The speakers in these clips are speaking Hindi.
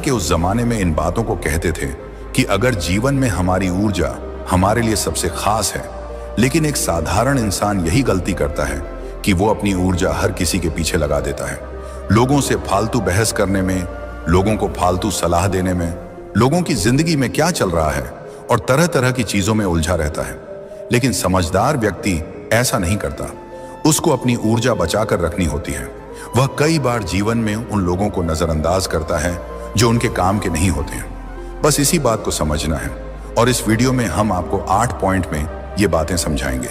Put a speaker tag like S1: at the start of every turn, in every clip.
S1: चाणक्य उस जमाने में इन बातों को कहते थे कि अगर जीवन में हमारी ऊर्जा हमारे लिए सबसे खास है, लेकिन एक साधारण इंसान यही गलती करता है कि वो अपनी ऊर्जा हर किसी के पीछे लगा देता है। लोगों से फालतू बहस करने में, लोगों को फालतू सलाह देने में, लोगों की जिंदगी में क्या चल रहा है और तरह तरह की चीजों में उलझा रहता है। लेकिन समझदार व्यक्ति ऐसा नहीं करता। उसको अपनी ऊर्जा बचाकर रखनी होती है। वह कई बार जीवन में उन लोगों को नजरअंदाज करता है जो उनके काम के नहीं होते हैं। बस इसी बात को समझना है और इस वीडियो में हम आपको 8 पॉइंट में ये बातें समझाएंगे।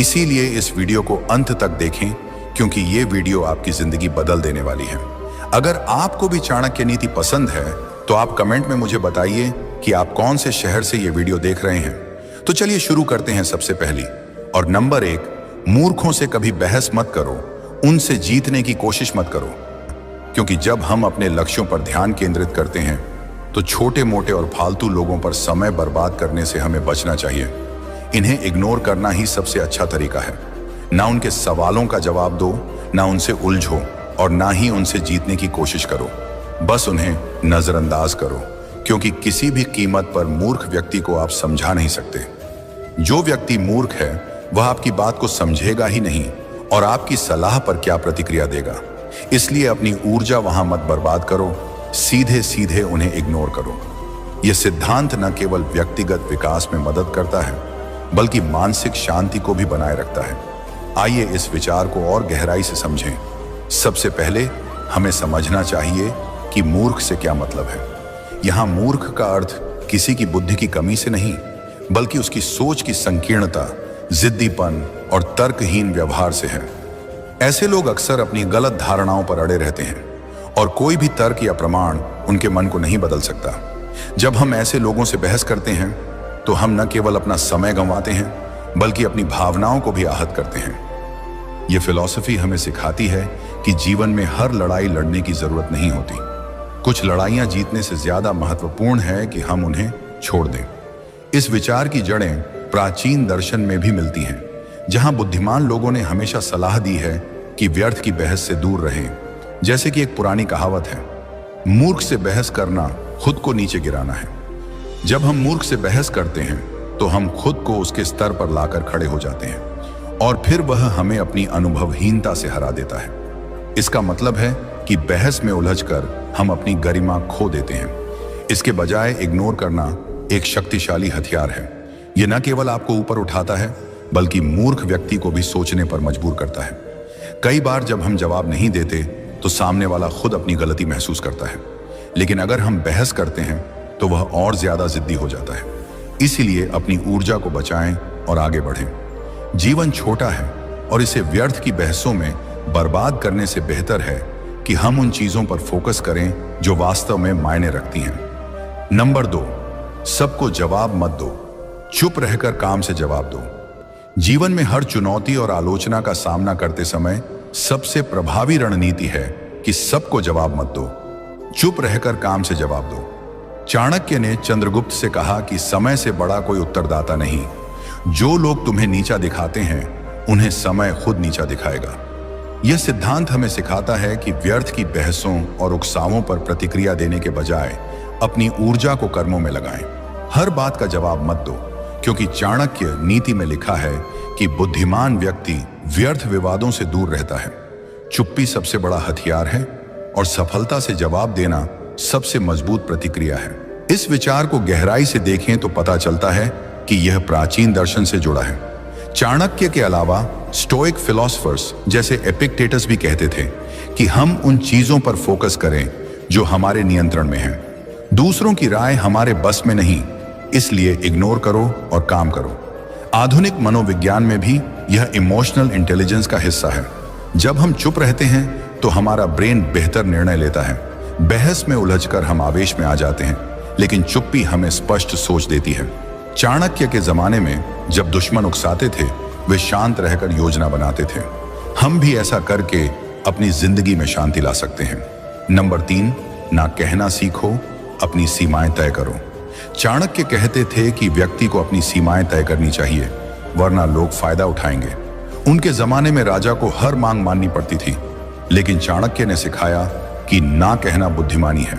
S1: इसीलिए इस वीडियो को अंत तक देखें, क्योंकि ये वीडियो आपकी जिंदगी बदल देने वाली है। अगर आपको भी चाणक्य नीति पसंद है तो आप कमेंट में मुझे बताइए कि आप कौन से शहर से ये वीडियो देख रहे हैं। तो चलिए शुरू करते हैं। सबसे पहली और नंबर 1, मूर्खों से कभी बहस मत करो, उनसे जीतने की कोशिश मत करो। क्योंकि जब हम अपने लक्ष्यों पर ध्यान केंद्रित करते हैं तो छोटे मोटे और फालतू लोगों पर समय बर्बाद करने से हमें बचना चाहिए। इन्हें इग्नोर करना ही सबसे अच्छा तरीका है। ना उनके सवालों का जवाब दो, ना उनसे उलझो और ना ही उनसे जीतने की कोशिश करो। बस उन्हें नजरअंदाज करो, क्योंकि किसी भी कीमत पर मूर्ख व्यक्ति को आप समझा नहीं सकते। जो व्यक्ति मूर्ख है वह आपकी बात को समझेगा ही नहीं और आपकी सलाह पर क्या प्रतिक्रिया देगा। इसलिए अपनी ऊर्जा वहां मत बर्बाद करो, सीधे सीधे उन्हें इग्नोर करो। यह सिद्धांत न केवल व्यक्तिगत विकास में मदद करता है, बल्कि मानसिक शांति को भी बनाए रखता है। आइए इस विचार को और गहराई से समझें। सबसे पहले हमें समझना चाहिए कि मूर्ख से क्या मतलब है। यहां मूर्ख का अर्थ किसी की बुद्धि की कमी से नहीं, बल्कि उसकी सोच की संकीर्णता, जिद्दीपन और तर्कहीन व्यवहार से है। ऐसे लोग अक्सर अपनी गलत धारणाओं पर अड़े रहते हैं और कोई भी तर्क या प्रमाण उनके मन को नहीं बदल सकता। जब हम ऐसे लोगों से बहस करते हैं तो हम न केवल अपना समय गंवाते हैं, बल्कि अपनी भावनाओं को भी आहत करते हैं। यह फिलॉसफी हमें सिखाती है कि जीवन में हर लड़ाई लड़ने की जरूरत नहीं होती। कुछ लड़ाइयां जीतने से ज्यादा महत्वपूर्ण है कि हम उन्हें छोड़ दें। इस विचार की जड़ें प्राचीन दर्शन में भी मिलती हैं, जहां बुद्धिमान लोगों ने हमेशा सलाह दी है कि व्यर्थ की बहस से दूर रहें। जैसे कि एक पुरानी कहावत है, मूर्ख से बहस करना खुद को नीचे गिराना है। जब हम मूर्ख से बहस करते हैं तो हम खुद को उसके स्तर पर लाकर खड़े हो जाते हैं और फिर वह हमें अपनी अनुभवहीनता से हरा देता है। इसका मतलब है कि बहस में उलझकर हम अपनी गरिमा खो देते हैं। इसके बजाय इग्नोर करना एक शक्तिशाली हथियार है। यह न केवल आपको ऊपर उठाता है, बल्कि मूर्ख व्यक्ति को भी सोचने पर मजबूर करता है। कई बार जब हम जवाब नहीं देते तो सामने वाला खुद अपनी गलती महसूस करता है, लेकिन अगर हम बहस करते हैं तो वह और ज्यादा जिद्दी हो जाता है। इसीलिए अपनी ऊर्जा को बचाएं और आगे बढ़ें। जीवन छोटा है और इसे व्यर्थ की बहसों में बर्बाद करने से बेहतर है कि हम उन चीजों पर फोकस करें जो वास्तव में मायने रखती हैं। नंबर 2, सबको जवाब मत दो, चुप रहकर काम से जवाब दो। जीवन में हर चुनौती और आलोचना का सामना करते समय सबसे प्रभावी रणनीति है कि सबको जवाब मत दो, चुप रहकर काम से जवाब दो। चाणक्य ने चंद्रगुप्त से कहा कि समय से बड़ा कोई उत्तरदाता नहीं। जो लोग तुम्हें नीचा दिखाते हैं उन्हें समय खुद नीचा दिखाएगा। यह सिद्धांत हमें सिखाता है कि व्यर्थ की बहसों और उकसावों पर प्रतिक्रिया देने के बजाय अपनी ऊर्जा को कर्मों में लगाएं। हर बात का जवाब मत दो, क्योंकि चाणक्य नीति में लिखा है कि बुद्धिमान व्यक्ति व्यर्थ विवादों से दूर रहता है। चुप्पी सबसे बड़ा हथियार है और सफलता से जवाब देना सबसे मजबूत प्रतिक्रिया है। इस विचार को गहराई से देखें तो पता चलता है कि यह प्राचीन दर्शन से जुड़ा है। चाणक्य के अलावा स्टोइक फिलोसफर्स जैसे एपिक्टेटस भी कहते थे कि हम उन चीजों पर फोकस करें जो हमारे नियंत्रण में हैं। दूसरों की राय हमारे बस में नहीं, इसलिए इग्नोर करो और काम करो। आधुनिक मनोविज्ञान में भी यह इमोशनल इंटेलिजेंस का हिस्सा है। जब हम चुप रहते हैं तो हमारा ब्रेन बेहतर निर्णय लेता है। बहस में उलझकर हम आवेश में आ जाते हैं, लेकिन चुप्पी हमें स्पष्ट सोच देती है। चाणक्य के जमाने में जब दुश्मन उकसाते थे, वे शांत रहकर योजना बनाते थे। हम भी ऐसा करके अपनी जिंदगी में शांति ला सकते हैं। नंबर 3, ना कहना सीखो, अपनी सीमाएं तय करो। चाणक्य कहते थे कि व्यक्ति को अपनी सीमाएं तय करनी चाहिए, वरना लोग फायदा उठाएंगे। उनके जमाने में राजा को हर मांग माननी पड़ती थी, लेकिन चाणक्य ने सिखाया कि ना कहना बुद्धिमानी है।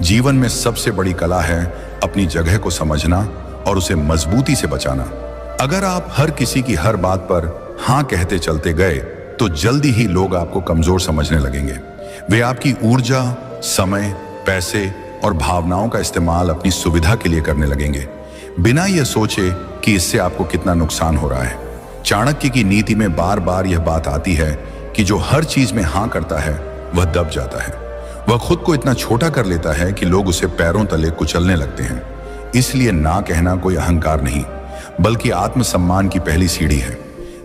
S1: जीवन में सबसे बड़ी कला है अपनी जगह को समझना और उसे मजबूती से बचाना। अगर आप हर किसी की हर बात पर हाँ कहते चलते गए तो जल्दी ही लोग आपको कमजोर समझने लगेंगे। वे आपकी ऊर्जा, समय, पैसे और भावनाओं का इस्तेमाल अपनी सुविधा के लिए करने लगेंगे, बिना यह सोचे कि इससे आपको कितना नुकसान हो रहा है। चाणक्य की नीति में बार बार यह बात आती है कि जो हर चीज में हाँ करता है वह दब जाता है। वह खुद को इतना छोटा कर लेता है कि लोग उसे पैरों तले कुचलने लगते हैं। इसलिए ना कहना कोई अहंकार नहीं, बल्कि आत्मसम्मान की पहली सीढ़ी है।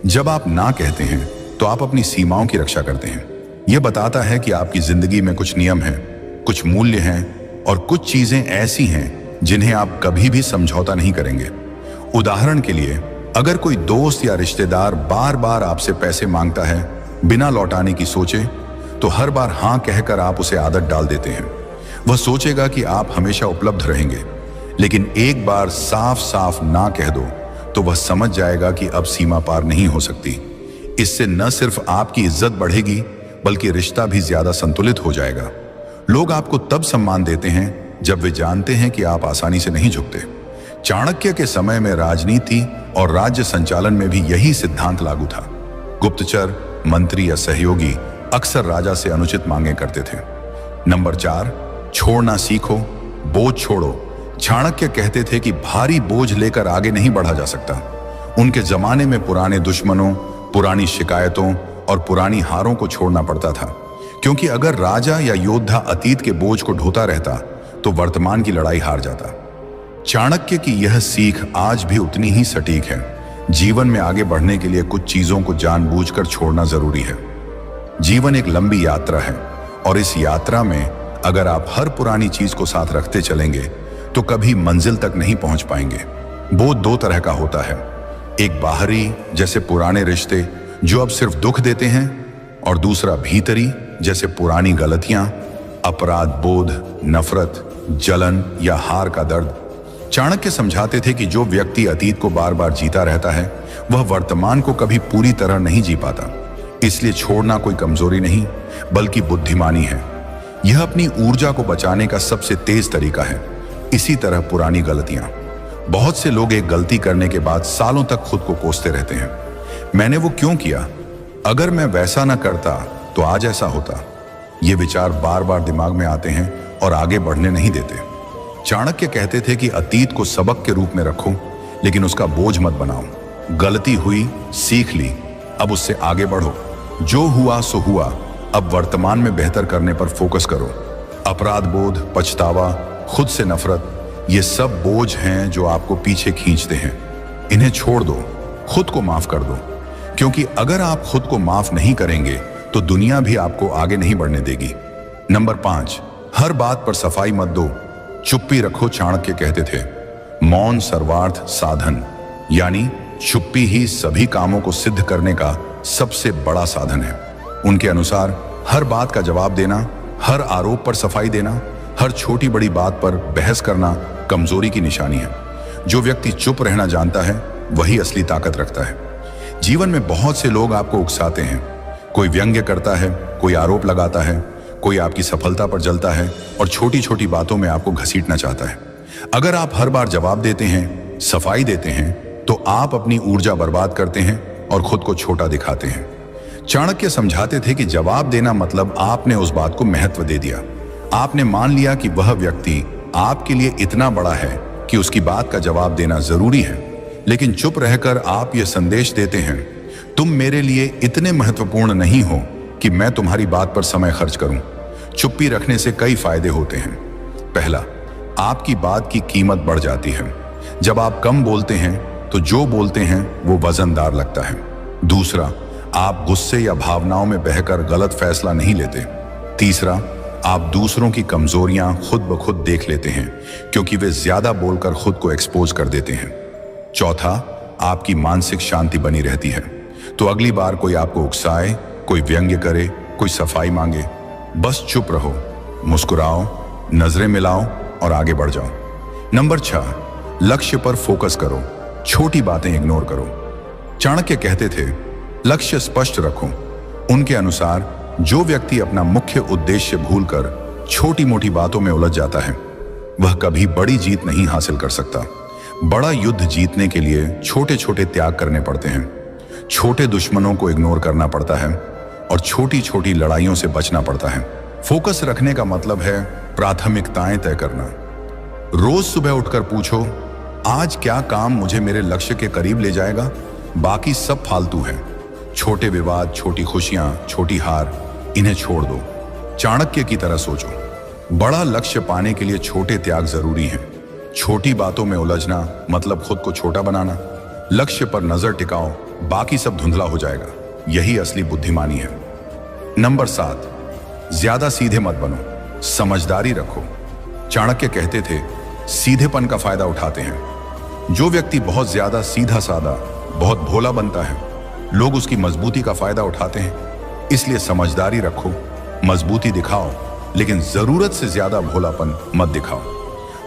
S1: जब आप ना कहते हैं तो आप अपनी सीमाओं की रक्षा करते हैं। यह बताता है कि आपकी जिंदगी में कुछ नियम हैं, कुछ मूल्य हैं और कुछ चीजें ऐसी हैं जिन्हें आप कभी भी समझौता नहीं करेंगे। उदाहरण के लिए, अगर कोई दोस्त या रिश्तेदार बार बार आपसे पैसे मांगता है बिना लौटाने की सोचे, तो हर बार हाँ कहकर आप उसे आदत डाल देते हैं। वह सोचेगा कि आप हमेशा उपलब्ध रहेंगे, लेकिन एक बार साफ साफ ना कह दो तो वह समझ जाएगा कि अब सीमा पार नहीं हो सकती। इससे न सिर्फ आपकी इज्जत बढ़ेगी, बल्कि रिश्ता भी ज्यादा संतुलित हो जाएगा। लोग आपको तब सम्मान देते हैं जब वे जानते हैं कि आप आसानी से नहीं झुकते। चाणक्य के समय में राजनीति और राज्य संचालन में भी यही सिद्धांत लागू था। गुप्तचर, मंत्री या सहयोगी अक्सर राजा से अनुचित मांगे करते थे। नंबर 4, छोड़ना सीखो, बोझ छोड़ो। चाणक्य कहते थे कि भारी बोझ लेकर आगे नहीं बढ़ा जा सकता। उनके जमाने में पुराने दुश्मनों, पुरानी शिकायतों और पुरानी हारों को छोड़ना पड़ता था, क्योंकि अगर राजा या योद्धा अतीत के बोझ को ढोता रहता तो वर्तमान की लड़ाई हार जाता। चाणक्य की यह सीख आज भी उतनी ही सटीक है। जीवन में आगे बढ़ने के लिए कुछ चीजों को जानबूझकर छोड़ना जरूरी है। जीवन एक लंबी यात्रा है और इस यात्रा में अगर आप हर पुरानी चीज को साथ रखते चलेंगे तो कभी मंजिल तक नहीं पहुंच पाएंगे। बोझ दो तरह का होता है, एक बाहरी जैसे पुराने रिश्ते जो अब सिर्फ दुख देते हैं, और दूसरा भीतरी जैसे पुरानी गलतियां, अपराध बोध, नफरत, जलन या हार का दर्द। चाणक्य समझाते थे कि जो व्यक्ति अतीत को बार बार जीता रहता है वह वर्तमान को कभी पूरी तरह नहीं जी पाता। इसलिए छोड़ना कोई कमजोरी नहीं, बल्कि बुद्धिमानी है। यह अपनी ऊर्जा को बचाने का सबसे तेज तरीका है। इसी तरह पुरानी गलतियां, बहुत से लोग एक गलती करने के बाद सालों तक खुद को कोसते रहते हैं। मैंने वो क्यों किया, अगर मैं वैसा ना करता तो आज ऐसा होता। ये विचार बार बार दिमाग में आते हैं और आगे बढ़ने नहीं देते। चाणक्य कहते थे कि अतीत को सबक के रूप में रखो, लेकिन उसका बोझ मत बनाओ। गलती हुई, सीख ली, अब उससे आगे बढ़ो। जो हुआ सो हुआ, अब वर्तमान में बेहतर करने पर फोकस करो। अपराध बोध, पछतावा, खुद से नफरत, ये सब बोझ हैं जो आपको पीछे खींचते हैं। इन्हें छोड़ दो, खुद को माफ कर दो, क्योंकि अगर आप खुद को माफ नहीं करेंगे तो दुनिया भी आपको आगे नहीं बढ़ने देगी। नंबर 5, हर बात पर सफाई मत दो, चुप्पी रखो। चाणक्य कहते थे, मौन सर्वार्थ साधन, यानी चुप्पी ही सभी कामों को सिद्ध करने का सबसे बड़ा साधन है। उनके अनुसार हर बात का जवाब देना, हर आरोप पर सफाई देना, हर छोटी बड़ी बात पर बहस करना कमजोरी की निशानी है। जो व्यक्ति चुप रहना जानता है वही असली ताकत रखता है। जीवन में बहुत से लोग आपको उकसाते हैं। कोई व्यंग्य करता है, कोई आरोप लगाता है, कोई आपकी सफलता पर जलता है और छोटी छोटी बातों में आपको घसीटना चाहता है। अगर आप हर बार जवाब देते हैं, सफाई देते हैं, तो आप अपनी ऊर्जा बर्बाद करते हैं और खुद को छोटा दिखाते हैं। चाणक्य समझाते थे कि जवाब देना मतलब आपने उस बात को महत्व दे दिया। आपने मान लिया कि वह व्यक्ति आपके लिए इतना बड़ा है कि उसकी बात का जवाब देना जरूरी है। लेकिन चुप रहकर आप यह संदेश देते हैं, तुम मेरे लिए इतने महत्वपूर्ण नहीं हो कि मैं तुम्हारी बात पर समय खर्च करूं। चुप्पी रखने से कई फायदे होते हैं। पहला, आपकी बात की कीमत बढ़ जाती है। जब आप कम बोलते हैं तो जो बोलते हैं वो वजनदार लगता है। दूसरा, आप गुस्से या भावनाओं में बहकर गलत फैसला नहीं लेते। तीसरा, आप दूसरों की कमजोरियां खुद ब खुद देख लेते हैं, क्योंकि वे ज्यादा बोलकर खुद को एक्सपोज कर देते हैं। चौथा, आपकी मानसिक शांति बनी रहती है। तो अगली बार कोई आपको उकसाए, कोई व्यंग्य करे, कोई सफाई मांगे, बस चुप रहो, मुस्कुराओ, नजरें मिलाओ और आगे बढ़ जाओ। नंबर 6, लक्ष्य पर फोकस करो, छोटी बातें इग्नोर करो। चाणक्य कहते थे, लक्ष्य स्पष्ट रखो। उनके अनुसार जो व्यक्ति अपना मुख्य उद्देश्य भूलकर छोटी मोटी बातों में उलझ जाता है वह कभी बड़ी जीत नहीं हासिल कर सकता। बड़ा युद्ध जीतने के लिए छोटे छोटे त्याग करने पड़ते हैं, छोटे दुश्मनों को इग्नोर करना पड़ता है और छोटी छोटी लड़ाइयों से बचना पड़ता है। फोकस रखने का मतलब है प्राथमिकताएं तय करना। रोज सुबह उठकर पूछो, आज क्या काम मुझे मेरे लक्ष्य के करीब ले जाएगा, बाकी सब फालतू है। छोटे विवाद, छोटी खुशियां, छोटी हार, इन्हें छोड़ दो। चाणक्य की तरह सोचो, बड़ा लक्ष्य पाने के लिए छोटे त्याग जरूरी हैं। छोटी बातों में उलझना मतलब खुद को छोटा बनाना। लक्ष्य पर नजर टिकाओ, बाकी सब धुंधला हो जाएगा। यही असली बुद्धिमानी है। नंबर 7, ज्यादा सीधे मत बनो, समझदारी रखो। चाणक्य कहते थे, सीधेपन का फायदा उठाते हैं। जो व्यक्ति बहुत ज्यादा सीधा साधा, बहुत भोला बनता है, लोग उसकी मजबूती का फायदा उठाते हैं। इसलिए समझदारी रखो, मजबूती दिखाओ, लेकिन जरूरत से ज्यादा भोलापन मत दिखाओ।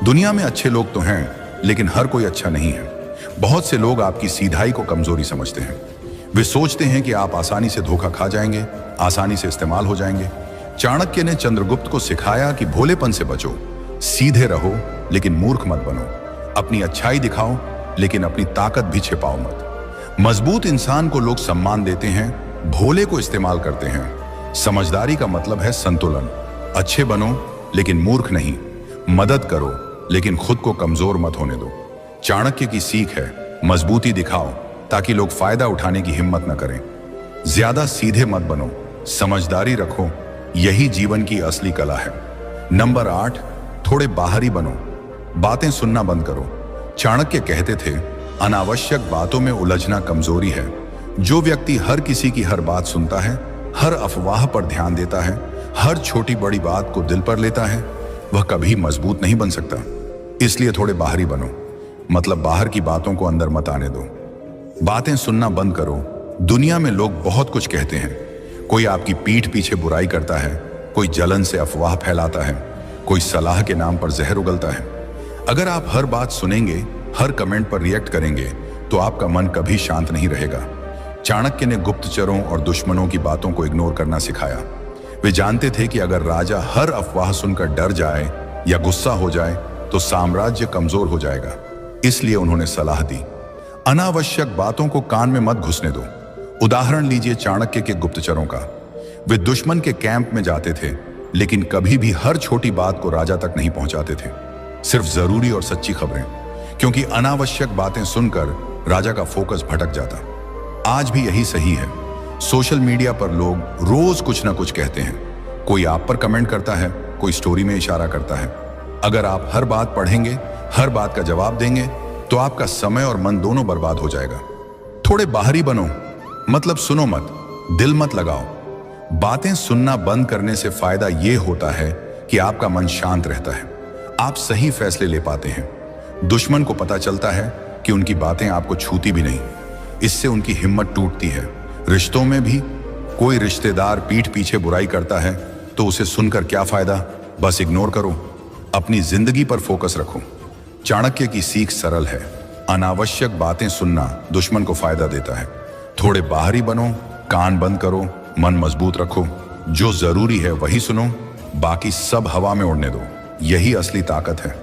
S1: दुनिया में अच्छे लोग तो हैं, लेकिन हर कोई अच्छा नहीं है। बहुत से लोग आपकी सीधाई को कमजोरी समझते हैं। वे सोचते हैं कि आप आसानी से धोखा खा जाएंगे, आसानी से इस्तेमाल हो जाएंगे। चाणक्य ने चंद्रगुप्त को सिखाया कि भोलेपन से बचो, सीधे रहो लेकिन मूर्ख मत बनो। अपनी अच्छाई दिखाओ लेकिन अपनी ताकत भी छिपाओ मत। मजबूत इंसान को लोग सम्मान देते हैं, भोले को इस्तेमाल करते हैं। समझदारी का मतलब है संतुलन। अच्छे बनो लेकिन मूर्ख नहीं। मदद करो लेकिन खुद को कमजोर मत होने दो। चाणक्य की सीख है, मजबूती दिखाओ ताकि लोग फायदा उठाने की हिम्मत न करें। ज्यादा सीधे मत बनो, समझदारी रखो, यही जीवन की असली कला है। नंबर 8, थोड़े बाहरी बनो, बातें सुनना बंद करो। चाणक्य कहते थे, अनावश्यक बातों में उलझना कमजोरी है। जो व्यक्ति हर किसी की हर बात सुनता है, हर अफवाह पर ध्यान देता है, हर छोटी बड़ी बात को दिल पर लेता है, वह कभी मजबूत नहीं बन सकता। इसलिए थोड़े बाहरी बनो, मतलब बाहर की बातों को अंदर मत आने दो। बातें सुनना बंद करो। दुनिया में लोग बहुत कुछ कहते हैं। कोई आपकी पीठ पीछे बुराई करता है, कोई जलन से अफवाह फैलाता है, कोई सलाह के नाम पर जहर उगलता है। अगर आप हर बात सुनेंगे, हर कमेंट पर रिएक्ट करेंगे, तो आपका मन कभी शांत नहीं रहेगा। चाणक्य ने गुप्तचरों और दुश्मनों की बातों को इग्नोर करना सिखाया। वे जानते थे कि अगर राजा हर अफवाह सुनकर डर जाए या गुस्सा हो जाए तो साम्राज्य कमजोर हो जाएगा। इसलिए उन्होंने सलाह दी, अनावश्यक बातों को कान में मत घुसने दो। उदाहरण लीजिए चाणक्य के गुप्तचरों का। वे दुश्मन के कैंप में जाते थे, लेकिन कभी भी हर छोटी बात को राजा तक नहीं पहुंचाते थे, सिर्फ जरूरी और सच्ची खबरें, क्योंकि अनावश्यक बातें सुनकर राजा का फोकस भटक जाता। आज भी यही सही है। सोशल मीडिया पर लोग रोज कुछ ना कुछ कहते हैं। कोई आप पर कमेंट करता है, कोई स्टोरी में इशारा करता है। अगर आप हर बात पढ़ेंगे, हर बात का जवाब देंगे, तो आपका समय और मन दोनों बर्बाद हो जाएगा। थोड़े बाहरी बनो, मतलब सुनो मत, दिल मत लगाओ। बातें सुनना बंद करने से फायदा यह होता है कि आपका मन शांत रहता है, आप सही फैसले ले पाते हैं। दुश्मन को पता चलता है कि उनकी बातें आपको छूती भी नहीं। इससे उनकी हिम्मत टूटती है। रिश्तों में भी कोई रिश्तेदार पीठ पीछे बुराई करता है तो उसे सुनकर क्या फायदा, बस इग्नोर करो। अपनी जिंदगी पर फोकस रखो। चाणक्य की सीख सरल है, अनावश्यक बातें सुनना दुश्मन को फायदा देता है। थोड़े बाहरी बनो, कान बंद करो, मन मजबूत रखो। जो जरूरी है वही सुनो, बाकी सब हवा में उड़ने दो। यही असली ताकत है।